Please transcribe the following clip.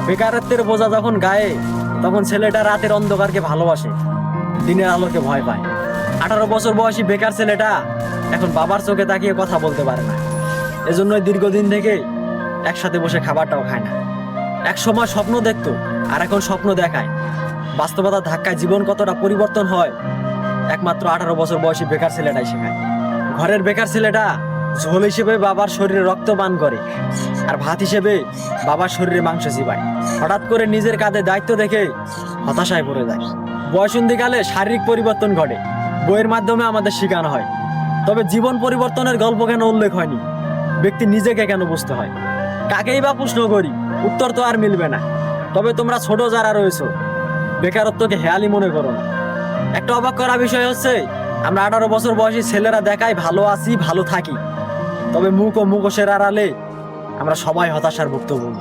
বেকারত্বের বোঝা যখন গায়ে, তখন ছেলেটা রাতের অন্ধকারকে ভালোবাসে, দিনের আলোকে ভয় পায়। 18 বছর বয়সী বেকার ছেলেটা এখন বাবার চোখে তাকিয়ে কথা বলতে পারে না। এজন্যই দীর্ঘদিন থেকে একসাথে বসে খাবারটাও খায় না। এক সময় স্বপ্ন দেখতো, আর এখন স্বপ্ন দেখায়। বাস্তবতার ধাক্কায় জীবন কতটা পরিবর্তন হয় একমাত্র 18 বছর বয়সী বেকার ছেলেটাই শেখায়। ঘরের বেকার ছেলেটা ঝোল হিসেবে বাবার শরীরে রক্ত পান করে, আর ভাত হিসেবে বাবার শরীরে মাংস চিবায়। হঠাৎ করে নিজের কাঁধে দায়িত্ব দেখে হতাশায় পড়ে যায়। বয়সন্ধিকালে শারীরিক পরিবর্তন ঘটে, বইয়ের মাধ্যমে আমাদের শেখানো হয়। তবে জীবন পরিবর্তনের গল্প কেন উল্লেখ হয়নি? ব্যক্তি নিজেকে কেন বুঝতে হয়? কাকেই বা প্রশ্ন করি, উত্তর তো আর মিলবে না। তবে তোমরা ছোট যারা রয়েছো, বেকারত্বকে হেয়ালি মনে করো না। একটা অবাক করা বিষয় হচ্ছে, আমরা 18 বছর বয়সী ছেলেরা দেখাই ভালো আছি, ভালো থাকি, তবে মুখ ও মুখোশের আড়ালে আমরা সবাই হতাশার ভুক্তভোগী।